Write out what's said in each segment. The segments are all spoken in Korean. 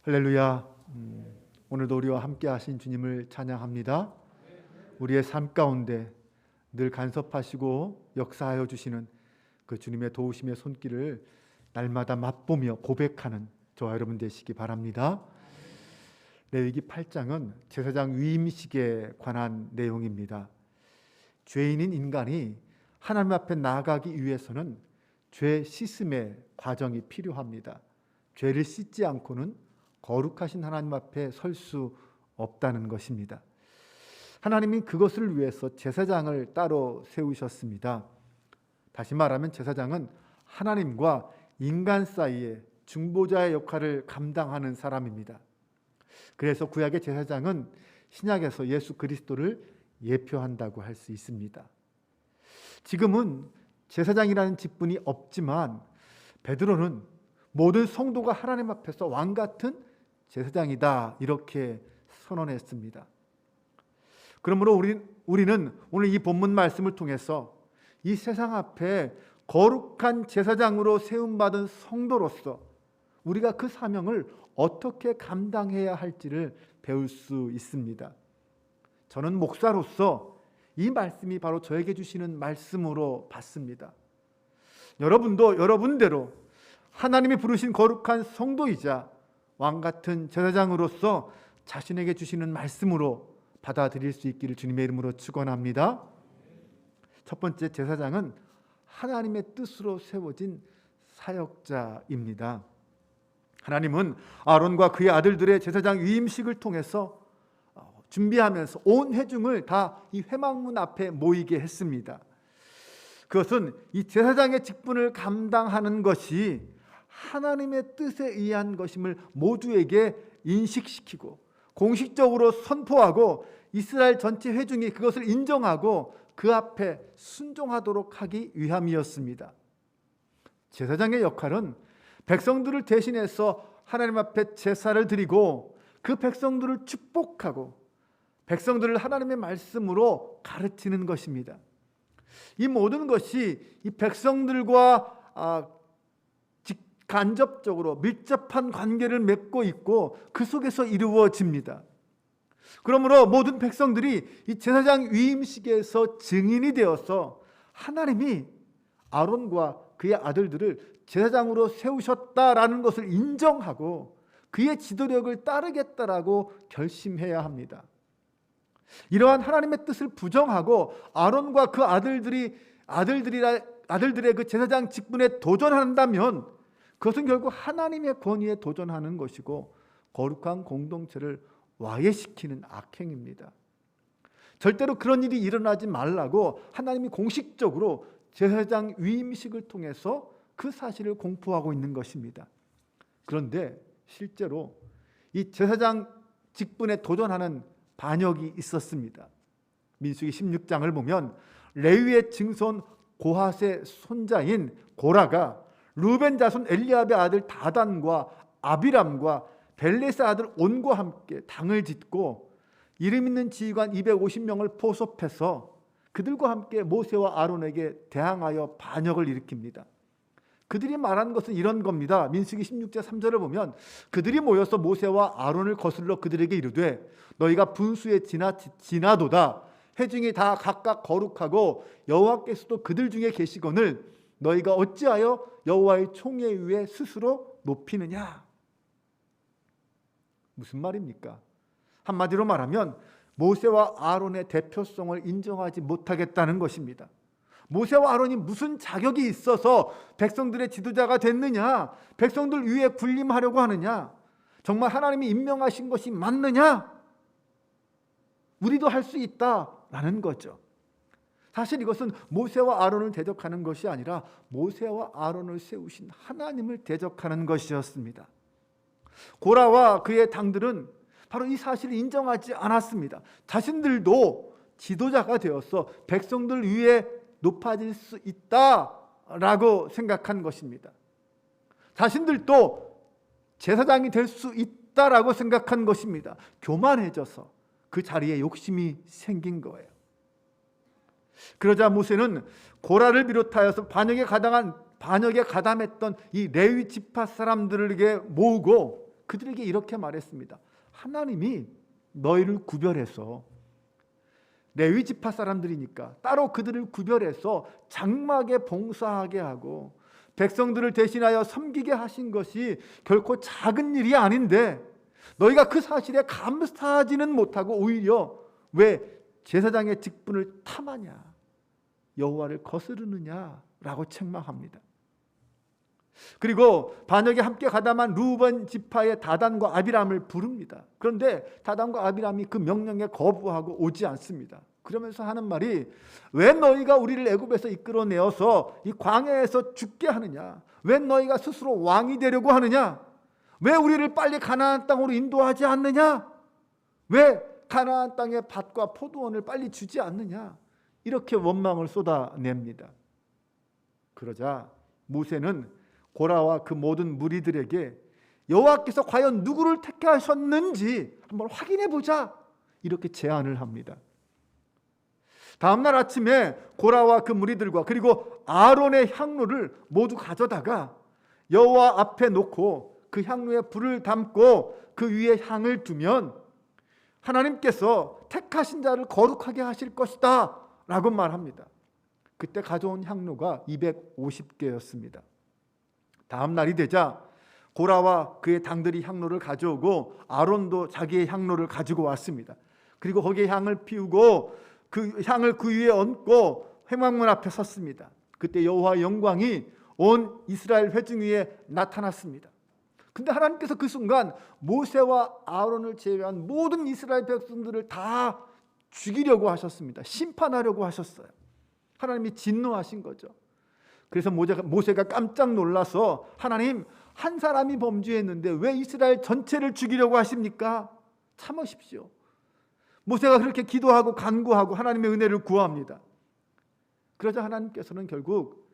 할렐루야. 오늘도 우리와 함께 하신 주님을 찬양합니다. 우리의 삶 가운데 늘 간섭하시고 역사하여 주시는 그 주님의 도우심의 손길을 날마다 맛보며 고백하는 저와 여러분 되시기 바랍니다. 레위기 8장은 제사장 위임식에 관한 내용입니다. 죄인인 인간이 하나님 앞에 나아가기 위해서는 죄 씻음의 과정이 필요합니다. 죄를 씻지 않고는 거룩하신 하나님 앞에 설 수 없다는 것입니다. 하나님이 그것을 위해서 제사장을 따로 세우셨습니다. 다시 말하면 제사장은 하나님과 인간 사이에 중보자의 역할을 감당하는 사람입니다. 그래서 구약의 제사장은 신약에서 예수 그리스도를 예표한다고 할 수 있습니다. 지금은 제사장이라는 직분이 없지만 베드로는 모든 성도가 하나님 앞에서 왕 같은 제사장이다 이렇게 선언했습니다. 그러므로 우리는 오늘 이 본문 말씀을 통해서 이 세상 앞에 거룩한 제사장으로 세움받은 성도로서 우리가 그 사명을 어떻게 감당해야 할지를 배울 수 있습니다. 저는 목사로서 이 말씀이 바로 저에게 주시는 말씀으로 봤습니다. 여러분도 여러분대로 하나님이 부르신 거룩한 성도이자 왕 같은 제사장으로서 자신에게 주시는 말씀으로 받아들일 수 있기를 주님의 이름으로 축원합니다. 첫 번째, 제사장은 하나님의 뜻으로 세워진 사역자입니다. 하나님은 아론과 그의 아들들의 제사장 위임식을 통해서 준비하면서 온 회중을 다 이 회막문 앞에 모이게 했습니다. 그것은 이 제사장의 직분을 감당하는 것이 하나님의 뜻에 의한 것임을 모두에게 인식시키고 공식적으로 선포하고 이스라엘 전체 회중이 그것을 인정하고 그 앞에 순종하도록 하기 위함이었습니다. 제사장의 역할은 백성들을 대신해서 하나님 앞에 제사를 드리고 그 백성들을 축복하고 백성들을 하나님의 말씀으로 가르치는 것입니다. 이 모든 것이 이 백성들과 간접적으로 밀접한 관계를 맺고 있고 그 속에서 이루어집니다. 그러므로 모든 백성들이 이 제사장 위임식에서 증인이 되어서 하나님이 아론과 그의 아들들을 제사장으로 세우셨다라는 것을 인정하고 그의 지도력을 따르겠다라고 결심해야 합니다. 이러한 하나님의 뜻을 부정하고 아론과 그 아들들의 그 제사장 직분에 도전한다면 그것은 결국 하나님의 권위에 도전하는 것이고 거룩한 공동체를 와해시키는 악행입니다. 절대로 그런 일이 일어나지 말라고 하나님이 공식적으로 제사장 위임식을 통해서 그 사실을 공포하고 있는 것입니다. 그런데 실제로 이 제사장 직분에 도전하는 반역이 있었습니다. 민수기 16장을 보면 레위의 증손 고핫의 손자인 고라가 루벤 자손 엘리압의 아들 다단과 아비람과 벨렛의 아들 온과 함께 당을 짓고 이름 있는 지휘관 250명을 포섭해서 그들과 함께 모세와 아론에게 대항하여 반역을 일으킵니다. 그들이 말한 것은 이런 겁니다. 민수기 16장 3절을 보면 그들이 모여서 모세와 아론을 거슬러 그들에게 이르되 너희가 분수에 지나도다 회중이 다 각각 거룩하고 여호와께서도 그들 중에 계시거늘 너희가 어찌하여 여호와의 총회 위에 스스로 높이느냐? 무슨 말입니까? 한마디로 말하면 모세와 아론의 대표성을 인정하지 못하겠다는 것입니다. 모세와 아론이 무슨 자격이 있어서 백성들의 지도자가 됐느냐? 백성들 위에 군림하려고 하느냐? 정말 하나님이 임명하신 것이 맞느냐? 우리도 할 수 있다라는 거죠. 사실 이것은 모세와 아론을 대적하는 것이 아니라 모세와 아론을 세우신 하나님을 대적하는 것이었습니다. 고라와 그의 당들은 바로 이 사실을 인정하지 않았습니다. 자신들도 지도자가 되어서 백성들 위에 높아질 수 있다라고 생각한 것입니다. 자신들도 제사장이 될 수 있다라고 생각한 것입니다. 교만해져서 그 자리에 욕심이 생긴 거예요. 그러자 모세는 고라를 비롯하여서 반역에 가담했던 이 레위 지파 사람들에게 모으고 그들에게 이렇게 말했습니다. 하나님이 너희를 구별해서, 레위 지파 사람들이니까 따로 그들을 구별해서 장막에 봉사하게 하고 백성들을 대신하여 섬기게 하신 것이 결코 작은 일이 아닌데 너희가 그 사실에 감사하지는 못하고 오히려 왜 제사장의 직분을 탐하냐, 여호와를 거스르느냐라고 책망합니다. 그리고 반역에 함께 가담한 루벤 지파의 다단과 아비람을 부릅니다. 그런데 다단과 아비람이 그 명령에 거부하고 오지 않습니다. 그러면서 하는 말이, 왜 너희가 우리를 애굽에서 이끌어내어서 이 광야에서 죽게 하느냐? 왜 너희가 스스로 왕이 되려고 하느냐? 왜 우리를 빨리 가나안 땅으로 인도하지 않느냐? 왜 가나안 땅의 밭과 포도원을 빨리 주지 않느냐? 이렇게 원망을 쏟아냅니다. 그러자 모세는 고라와 그 모든 무리들에게 여호와께서 과연 누구를 택하셨는지 한번 확인해 보자, 이렇게 제안을 합니다. 다음 날 아침에 고라와 그 무리들과 그리고 아론의 향로를 모두 가져다가 여호와 앞에 놓고 그 향로에 불을 담고 그 위에 향을 두면 하나님께서 택하신 자를 거룩하게 하실 것이다 라고 말합니다. 그때 가져온 향로가 250개였습니다. 다음 날이 되자 고라와 그의 당들이 향로를 가져오고 아론도 자기의 향로를 가지고 왔습니다. 그리고 거기에 향을 피우고 그 향을 그 위에 얹고 회막문 앞에 섰습니다. 그때 여호와의 영광이 온 이스라엘 회중 위에 나타났습니다. 근데 하나님께서 그 순간 모세와 아론을 제외한 모든 이스라엘 백성들을 다 죽이려고 하셨습니다. 심판하려고 하셨어요. 하나님이 진노하신 거죠. 그래서 모세가 깜짝 놀라서, 하나님, 한 사람이 범죄했는데 왜 이스라엘 전체를 죽이려고 하십니까? 참으십시오. 모세가 그렇게 기도하고 간구하고 하나님의 은혜를 구합니다. 그러자 하나님께서는 결국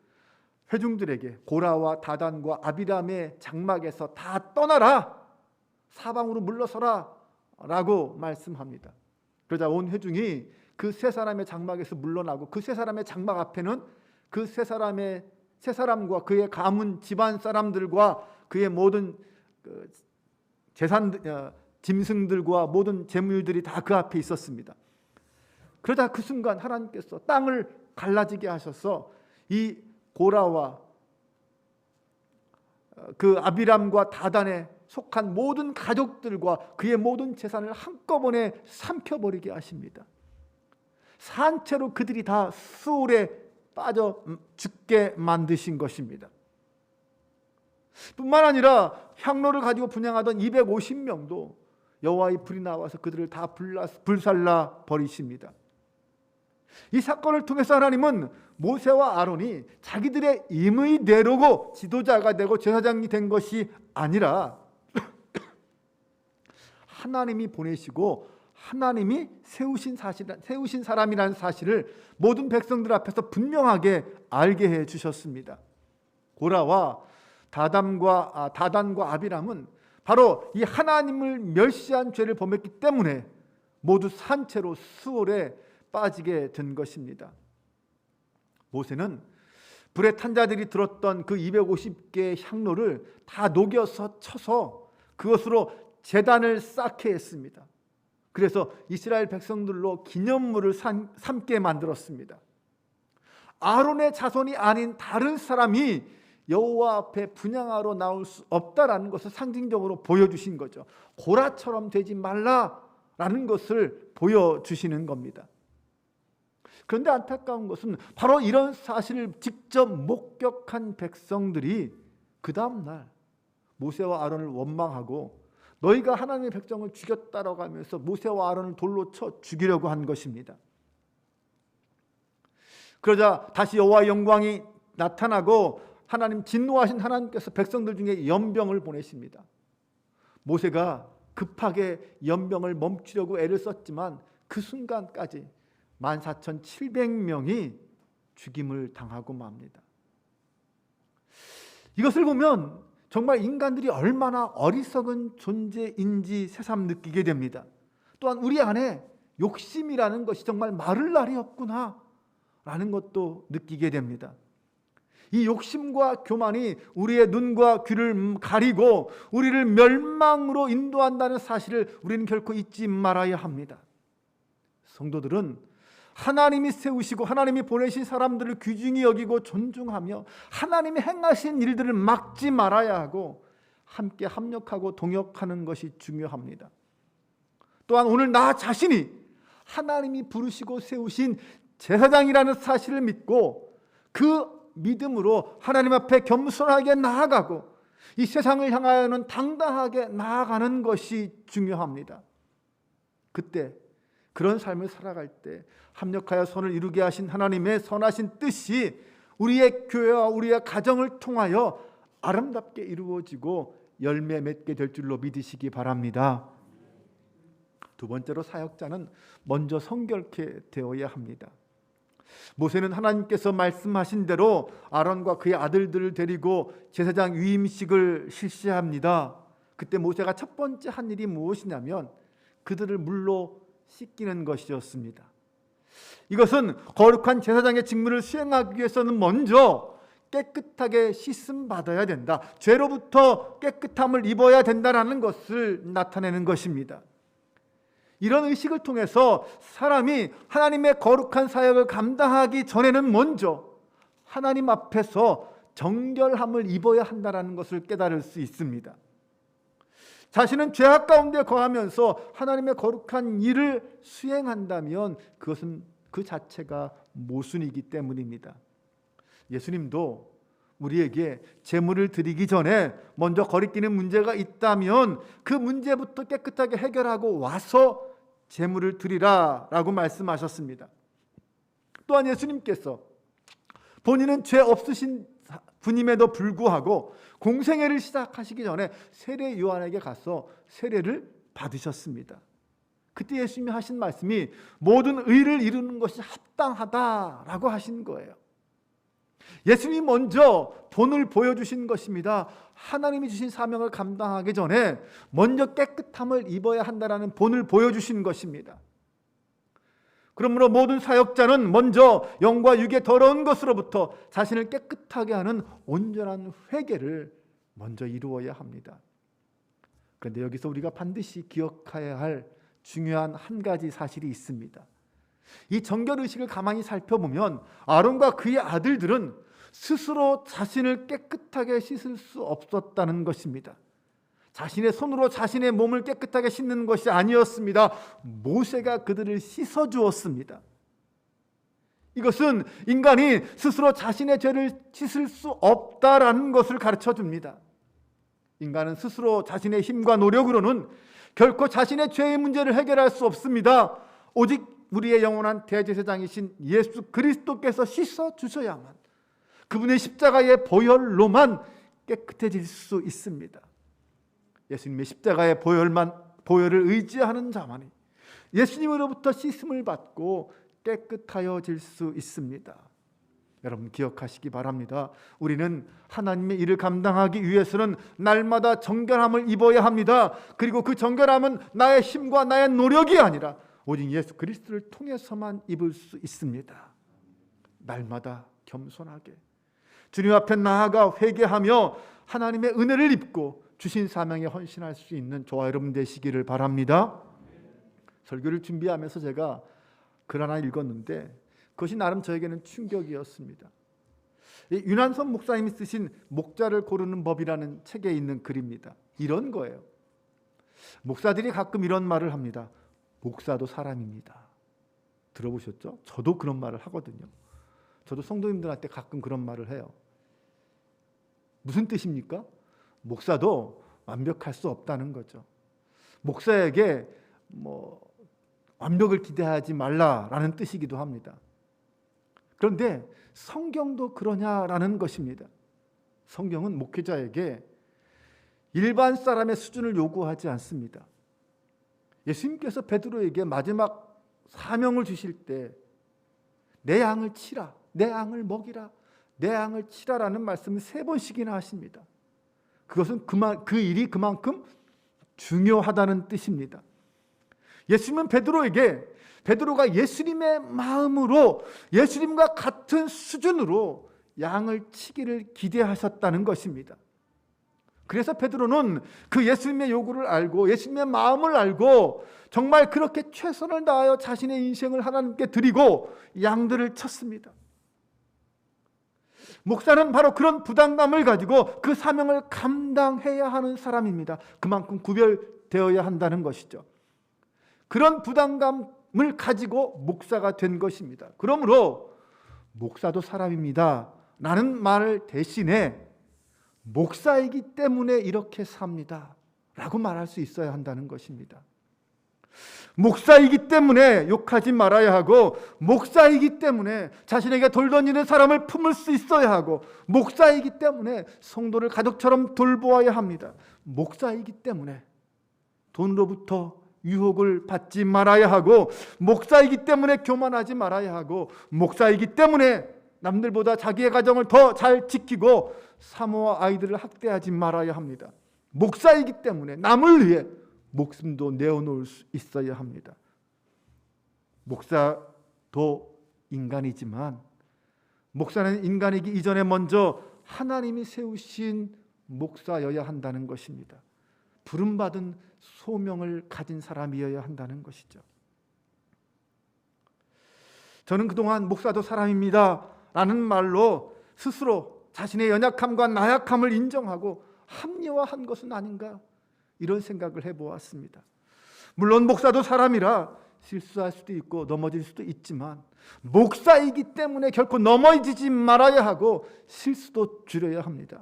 회중들에게 고라와 다단과 아비람의 장막에서 다 떠나라, 사방으로 물러서라 라고 말씀합니다. 그러자 온 회중이 그 세 사람의 장막에서 물러나고 그 세 사람의 장막 앞에는 그 세 사람과 그의 가문 집안 사람들과 그의 모든 재산, 짐승들과 모든 재물들이 다 그 앞에 있었습니다. 그러다 그 순간 하나님께서 땅을 갈라지게 하셔서 이 고라와 그 아비람과 다단에 속한 모든 가족들과 그의 모든 재산을 한꺼번에 삼켜버리게 하십니다. 산채로 그들이 다 수월에 빠져 죽게 만드신 것입니다. 뿐만 아니라 향로를 가지고 분향하던 250명도 여호와의 불이 나와서 그들을 다 불살라 버리십니다. 이 사건을 통해서 하나님은 모세와 아론이 자기들의 임의대로고 지도자가 되고 제사장이 된 것이 아니라 하나님이 보내시고 하나님이 세우신 사람이라는 사실을 모든 백성들 앞에서 분명하게 알게 해 주셨습니다. 고라와 다단과 아비람은 바로 이 하나님을 멸시한 죄를 범했기 때문에 모두 산채로 수월에 빠지게 된 것입니다. 모세는 불에 탄 자들이 들었던 그 250개의 향로를 다 녹여서 쳐서 그것으로 제단을 쌓게 했습니다. 그래서 이스라엘 백성들로 기념물을 삼게 만들었습니다. 아론의 자손이 아닌 다른 사람이 여호와 앞에 분향하러 나올 수 없다라는 것을 상징적으로 보여주신 거죠. 고라처럼 되지 말라라는 것을 보여주시는 겁니다. 그런데 안타까운 것은 바로 이런 사실을 직접 목격한 백성들이 그 다음 날 모세와 아론을 원망하고 너희가 하나님의 백성을 죽였다라고 하면서 모세와 아론을 돌로 쳐 죽이려고 한 것입니다. 그러자 다시 여호와의 영광이 나타나고 하나님, 진노하신 하나님께서 백성들 중에 연병을 보내십니다. 모세가 급하게 연병을 멈추려고 애를 썼지만 그 순간까지 14,700명이 죽임을 당하고 맙니다. 이것을 보면 정말 인간들이 얼마나 어리석은 존재인지 새삼 느끼게 됩니다. 또한 우리 안에 욕심이라는 것이 정말 마를 날이 없구나 라는 것도 느끼게 됩니다. 이 욕심과 교만이 우리의 눈과 귀를 가리고 우리를 멸망으로 인도한다는 사실을 우리는 결코 잊지 말아야 합니다. 성도들은 하나님이 세우시고 하나님이 보내신 사람들을 귀중히 여기고 존중하며 하나님이 행하신 일들을 막지 말아야 하고 함께 합력하고 동역하는 것이 중요합니다. 또한 오늘 나 자신이 하나님이 부르시고 세우신 제사장이라는 사실을 믿고 그 믿음으로 하나님 앞에 겸손하게 나아가고 이 세상을 향하여는 당당하게 나아가는 것이 중요합니다. 그때 그런 삶을 살아갈 때 합력하여 선을 이루게 하신 하나님의 선하신 뜻이 우리의 교회와 우리의 가정을 통하여 아름답게 이루어지고 열매 맺게 될 줄로 믿으시기 바랍니다. 두 번째로 사역자는 먼저 성결케 되어야 합니다. 모세는 하나님께서 말씀하신 대로 아론과 그의 아들들을 데리고 제사장 위임식을 실시합니다. 그때 모세가 첫 번째 한 일이 무엇이냐면 그들을 물로 씻기는 것이었습니다. 이것은 거룩한 제사장의 직무를 수행하기 위해서는 먼저 깨끗하게 씻음 받아야 된다. 죄로부터 깨끗함을 입어야 된다는 것을 나타내는 것입니다. 이런 의식을 통해서 사람이 하나님의 거룩한 사역을 감당하기 전에는 먼저 하나님 앞에서 정결함을 입어야 한다는 것을 깨달을 수 있습니다. 자신은 죄악 가운데 거하면서 하나님의 거룩한 일을 수행한다면 그것은 그 자체가 모순이기 때문입니다. 예수님도 우리에게 제물을 드리기 전에 먼저 거리끼는 문제가 있다면 그 문제부터 깨끗하게 해결하고 와서 제물을 드리라라고 말씀하셨습니다. 또한 예수님께서 본인은 죄 없으신 분임에도 불구하고 공생애를 시작하시기 전에 세례 요한에게 가서 세례를 받으셨습니다. 그때 예수님이 하신 말씀이 모든 의를 이루는 것이 합당하다라고 하신 거예요. 예수님이 먼저 본을 보여주신 것입니다. 하나님이 주신 사명을 감당하기 전에 먼저 깨끗함을 입어야 한다는 본을 보여주신 것입니다. 그러므로 모든 사역자는 먼저 영과 육의 더러운 것으로부터 자신을 깨끗하게 하는 온전한 회개를 먼저 이루어야 합니다. 그런데 여기서 우리가 반드시 기억해야 할 중요한 한 가지 사실이 있습니다. 이 정결의식을 가만히 살펴보면 아론과 그의 아들들은 스스로 자신을 깨끗하게 씻을 수 없었다는 것입니다. 자신의 손으로 자신의 몸을 깨끗하게 씻는 것이 아니었습니다. 모세가 그들을 씻어주었습니다. 이것은 인간이 스스로 자신의 죄를 씻을 수 없다라는 것을 가르쳐줍니다. 인간은 스스로 자신의 힘과 노력으로는 결코 자신의 죄의 문제를 해결할 수 없습니다. 오직 우리의 영원한 대제사장이신 예수 그리스도께서 씻어주셔야만 그분의 십자가의 보혈로만 깨끗해질 수 있습니다. 예수님의 십자가의 보혈을 의지하는 자만이 예수님으로부터 씻음을 받고 깨끗하여질 수 있습니다. 여러분 기억하시기 바랍니다. 우리는 하나님의 일을 감당하기 위해서는 날마다 정결함을 입어야 합니다. 그리고 그 정결함은 나의 힘과 나의 노력이 아니라 오직 예수 그리스도를 통해서만 입을 수 있습니다. 날마다 겸손하게 주님 앞에 나아가 회개하며 하나님의 은혜를 입고 주신 사명에 헌신할 수 있는 저와 여러분 되시기를 바랍니다. 설교를 준비하면서 제가 글 하나 읽었는데 그것이 나름 저에게는 충격이었습니다. 윤한선 목사님이 쓰신 목자를 고르는 법이라는 책에 있는 글입니다. 이런 거예요. 목사들이 가끔 이런 말을 합니다. 목사도 사람입니다. 들어보셨죠? 저도 그런 말을 하거든요. 저도 성도님들한테 가끔 그런 말을 해요. 무슨 뜻입니까? 목사도 완벽할 수 없다는 거죠. 목사에게 완벽을 기대하지 말라라는 뜻이기도 합니다. 그런데 성경도 그러냐라는 것입니다. 성경은 목회자에게 일반 사람의 수준을 요구하지 않습니다. 예수님께서 베드로에게 마지막 사명을 주실 때 내 양을 치라, 내 양을 먹이라, 내 양을 치라라는 말씀을 3번씩이나 하십니다. 그것은 그 일이 그만큼 중요하다는 뜻입니다. 예수님은 베드로가 예수님의 마음으로 예수님과 같은 수준으로 양을 치기를 기대하셨다는 것입니다. 그래서 베드로는 그 예수님의 요구를 알고 예수님의 마음을 알고 정말 그렇게 최선을 다하여 자신의 인생을 하나님께 드리고 양들을 쳤습니다. 목사는 바로 그런 부담감을 가지고 그 사명을 감당해야 하는 사람입니다. 그만큼 구별되어야 한다는 것이죠. 그런 부담감을 가지고 목사가 된 것입니다. 그러므로 목사도 사람입니다 라는 말 대신에 목사이기 때문에 이렇게 삽니다 라고 말할 수 있어야 한다는 것입니다. 목사이기 때문에 욕하지 말아야 하고, 목사이기 때문에 자신에게 돌 던지는 사람을 품을 수 있어야 하고, 목사이기 때문에 성도를 가족처럼 돌보아야 합니다. 목사이기 때문에 돈으로부터 유혹을 받지 말아야 하고, 목사이기 때문에 교만하지 말아야 하고, 목사이기 때문에 남들보다 자기의 가정을 더 잘 지키고 사모와 아이들을 학대하지 말아야 합니다. 목사이기 때문에 남을 위해 목숨도 내어놓을 수 있어야 합니다. 목사도 인간이지만 목사는 인간이기 이전에 먼저 하나님이 세우신 목사여야 한다는 것입니다. 부름받은 소명을 가진 사람이어야 한다는 것이죠. 저는 그동안 목사도 사람입니다 라는 말로 스스로 자신의 연약함과 나약함을 인정하고 합리화한 것은 아닌가, 이런 생각을 해보았습니다. 물론 목사도 사람이라 실수할 수도 있고 넘어질 수도 있지만 목사이기 때문에 결코 넘어지지 말아야 하고 실수도 줄여야 합니다.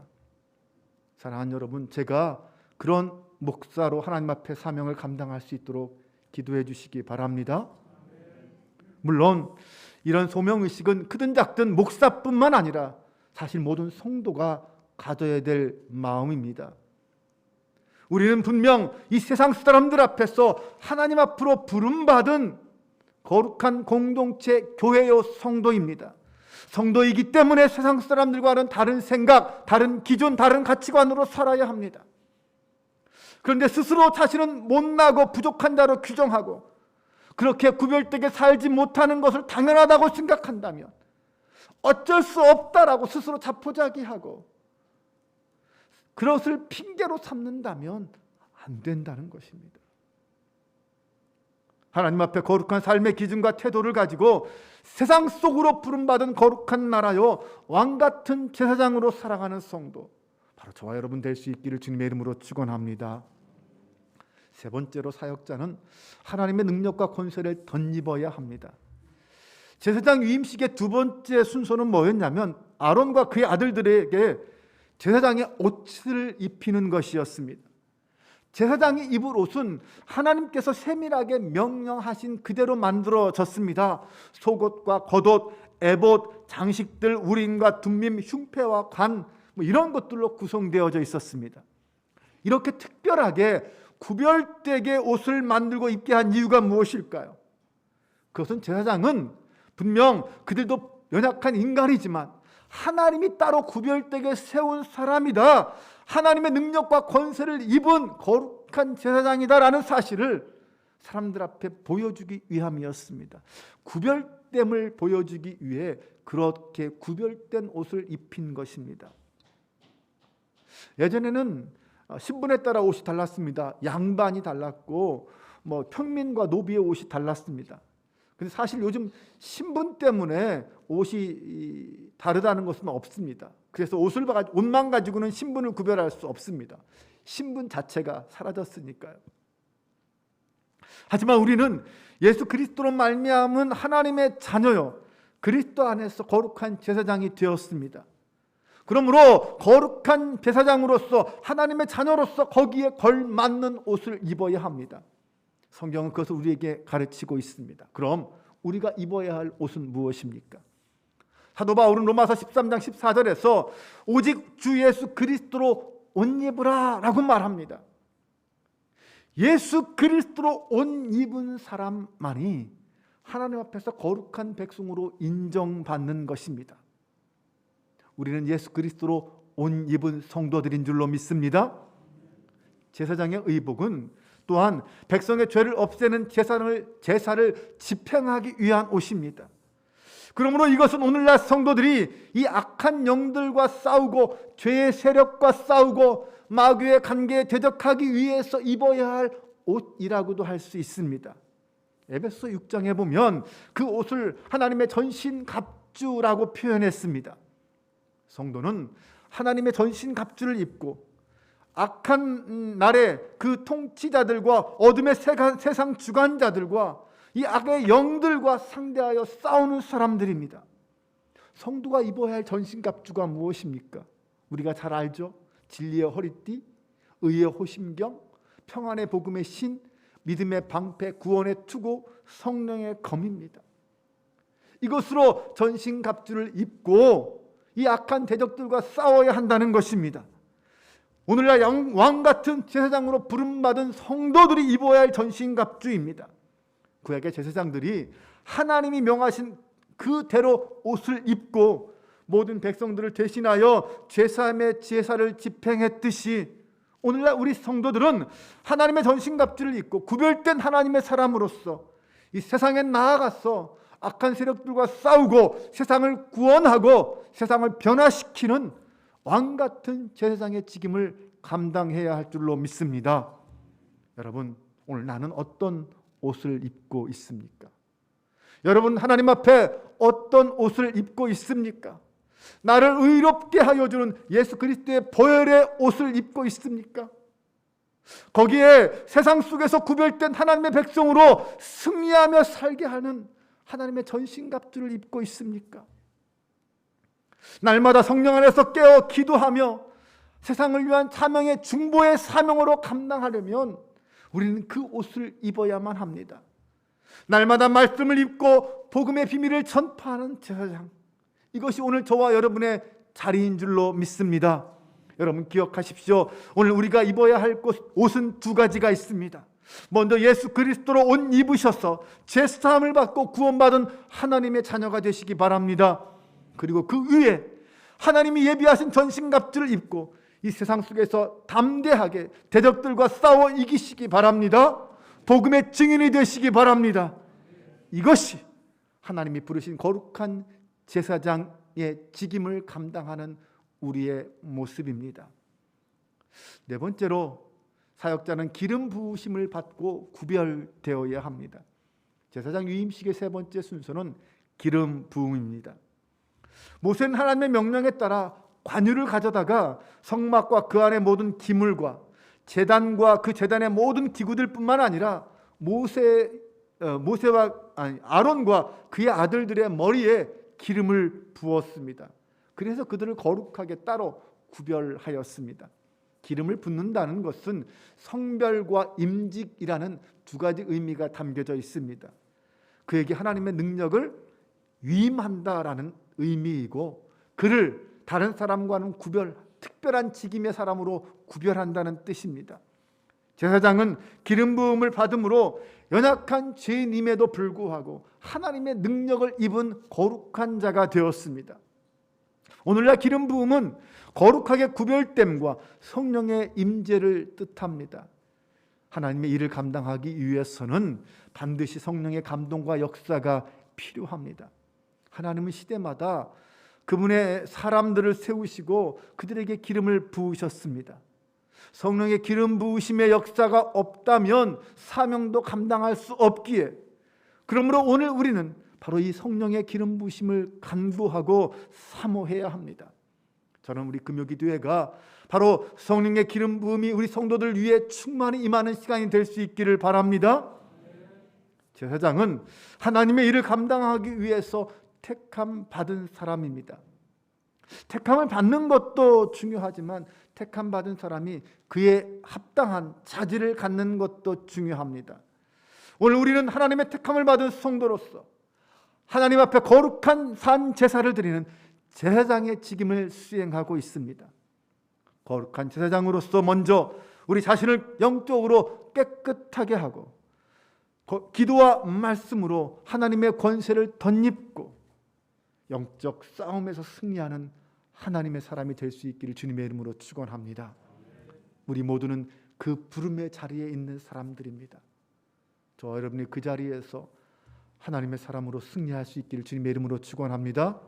사랑하는 여러분, 제가 그런 목사로 하나님 앞에 사명을 감당할 수 있도록 기도해 주시기 바랍니다. 물론 이런 소명의식은 크든 작든 목사뿐만 아니라 사실 모든 성도가 가져야 될 마음입니다. 우리는 분명 이 세상 사람들 앞에서 하나님 앞으로 부름받은 거룩한 공동체 교회요 성도입니다. 성도이기 때문에 세상 사람들과는 다른 생각, 다른 기준, 다른 가치관으로 살아야 합니다. 그런데 스스로 자신은 못나고 부족한 자로 규정하고 그렇게 구별되게 살지 못하는 것을 당연하다고 생각한다면, 어쩔 수 없다라고 스스로 자포자기하고 그것을 핑계로 삼는다면 안 된다는 것입니다. 하나님 앞에 거룩한 삶의 기준과 태도를 가지고 세상 속으로 부름받은 거룩한 나라요 왕같은 제사장으로 살아가는 성도, 바로 저와 여러분 될 수 있기를 주님의 이름으로 축원합니다. 세 번째로, 사역자는 하나님의 능력과 권세를 덧입어야 합니다. 제사장 위임식의 두 번째 순서는 뭐였냐면 아론과 그의 아들들에게 제사장의 옷을 입히는 것이었습니다. 제사장이 입을 옷은 하나님께서 세밀하게 명령하신 그대로 만들어졌습니다. 속옷과 겉옷, 에봇, 장식들, 우림과 둠밈, 흉패와 관, 이런 것들로 구성되어져 있었습니다. 이렇게 특별하게 구별되게 옷을 만들고 입게 한 이유가 무엇일까요? 그것은 제사장은 분명 그들도 연약한 인간이지만 하나님이 따로 구별되게 세운 사람이다, 하나님의 능력과 권세를 입은 거룩한 제사장이다라는 사실을 사람들 앞에 보여주기 위함이었습니다. 구별됨을 보여주기 위해 그렇게 구별된 옷을 입힌 것입니다. 예전에는 신분에 따라 옷이 달랐습니다. 양반이 달랐고 평민과 노비의 옷이 달랐습니다. 근데 사실 요즘 신분 때문에 옷이 다르다는 것은 없습니다. 그래서 옷만 가지고는 신분을 구별할 수 없습니다. 신분 자체가 사라졌으니까요. 하지만 우리는 예수 그리스도로 말미암은 하나님의 자녀요, 그리스도 안에서 거룩한 제사장이 되었습니다. 그러므로 거룩한 제사장으로서, 하나님의 자녀로서 거기에 걸맞는 옷을 입어야 합니다. 성경은 그것을 우리에게 가르치고 있습니다. 그럼 우리가 입어야 할 옷은 무엇입니까? 사도 바울은 로마서 13장 14절에서 오직 주 예수 그리스도로 옷 입으라 라고 말합니다. 예수 그리스도로 옷 입은 사람만이 하나님 앞에서 거룩한 백성으로 인정받는 것입니다. 우리는 예수 그리스도로 옷 입은 성도들인 줄로 믿습니다. 제사장의 의복은 또한 백성의 죄를 없애는 제사를 집행하기 위한 옷입니다. 그러므로 이것은 오늘날 성도들이 이 악한 영들과 싸우고 죄의 세력과 싸우고 마귀의 관계에 대적하기 위해서 입어야 할 옷이라고도 할 수 있습니다. 에베소 6장에 보면 그 옷을 하나님의 전신갑주라고 표현했습니다. 성도는 하나님의 전신갑주를 입고 악한 날에 그 통치자들과 어둠의 세상 주관자들과 이 악의 영들과 상대하여 싸우는 사람들입니다. 성도가 입어야 할 전신갑주가 무엇입니까? 우리가 잘 알죠. 진리의 허리띠, 의의 호심경, 평안의 복음의 신, 믿음의 방패, 구원의 투구, 성령의 검입니다. 이것으로 전신갑주를 입고 이 악한 대적들과 싸워야 한다는 것입니다. 오늘날 왕같은 제사장으로 부름받은 성도들이 입어야 할 전신갑주입니다. 구약의 제사장들이 하나님이 명하신 그대로 옷을 입고 모든 백성들을 대신하여 제사함의 제사를 집행했듯이 오늘날 우리 성도들은 하나님의 전신갑주를 입고 구별된 하나님의 사람으로서 이 세상에 나아가서 악한 세력들과 싸우고 세상을 구원하고 세상을 변화시키는 왕같은 제사장의 직임을 감당해야 할 줄로 믿습니다. 여러분, 오늘 나는 어떤 옷을 입고 있습니까? 여러분, 하나님 앞에 어떤 옷을 입고 있습니까? 나를 의롭게 하여 주는 예수 그리스도의 보혈의 옷을 입고 있습니까? 거기에 세상 속에서 구별된 하나님의 백성으로 승리하며 살게 하는 하나님의 전신갑주를 입고 있습니까? 날마다 성령 안에서 깨어 기도하며 세상을 위한 사명의 중보의 사명으로 감당하려면 우리는 그 옷을 입어야만 합니다. 날마다 말씀을 입고 복음의 비밀을 전파하는 제사장, 이것이 오늘 저와 여러분의 자리인 줄로 믿습니다. 여러분 기억하십시오. 오늘 우리가 입어야 할 옷은 두 가지가 있습니다. 먼저 예수 그리스도로 옷 입으셔서 제사함을 받고 구원받은 하나님의 자녀가 되시기 바랍니다. 그리고 그 위에 하나님이 예비하신 전신갑주를 입고 이 세상 속에서 담대하게 대적들과 싸워 이기시기 바랍니다. 복음의 증인이 되시기 바랍니다. 이것이 하나님이 부르신 거룩한 제사장의 직임을 감당하는 우리의 모습입니다. 네 번째로 사역자는 기름 부으심을 받고 구별되어야 합니다. 제사장 위임식의 세 번째 순서는 기름 부음입니다. 모세는 하나님의 명령에 따라 관유를 가져다가 성막과 그 안의 모든 기물과 제단과 그 제단의 모든 기구들뿐만 아니라 아론과 그의 아들들의 머리에 기름을 부었습니다. 그래서 그들을 거룩하게 따로 구별하였습니다. 기름을 붓는다는 것은 성별과 임직이라는 두 가지 의미가 담겨져 있습니다. 그에게 하나님의 능력을 위임한다라는 의미이고 그를 다른 사람과는 특별한 직임의 사람으로 구별한다는 뜻입니다. 제사장은 기름 부음을 받음으로 연약한 죄인임에도 불구하고 하나님의 능력을 입은 거룩한 자가 되었습니다. 오늘날 기름 부음은 거룩하게 구별됨과 성령의 임재를 뜻합니다. 하나님의 일을 감당하기 위해서는 반드시 성령의 감동과 역사가 필요합니다. 하나님은 시대마다 그분의 사람들을 세우시고 그들에게 기름을 부으셨습니다. 성령의 기름 부으심의 역사가 없다면 사명도 감당할 수 없기에, 그러므로 오늘 우리는 바로 이 성령의 기름 부으심을 간구하고 사모해야 합니다. 저는 우리 금요기도회가 바로 성령의 기름 부음이 우리 성도들 위해 충만히 임하는 시간이 될 수 있기를 바랍니다. 제사장은 하나님의 일을 감당하기 위해서 택함 받은 사람입니다. 택함을 받는 것도 중요하지만 택함 받은 사람이 그에 합당한 자질을 갖는 것도 중요합니다. 오늘 우리는 하나님의 택함을 받은 성도로서 하나님 앞에 거룩한 산 제사를 드리는 제사장의 직임을 수행하고 있습니다. 거룩한 제사장으로서 먼저 우리 자신을 영적으로 깨끗하게 하고 기도와 말씀으로 하나님의 권세를 덧입고 영적 싸움에서 승리하는 하나님의 사람이 될 수 있기를 주님의 이름으로 축원합니다. 우리 모두는 그 부름의 자리에 있는 사람들입니다. 저와 여러분이 그 자리에서 하나님의 사람으로 승리할 수 있기를 주님의 이름으로 축원합니다.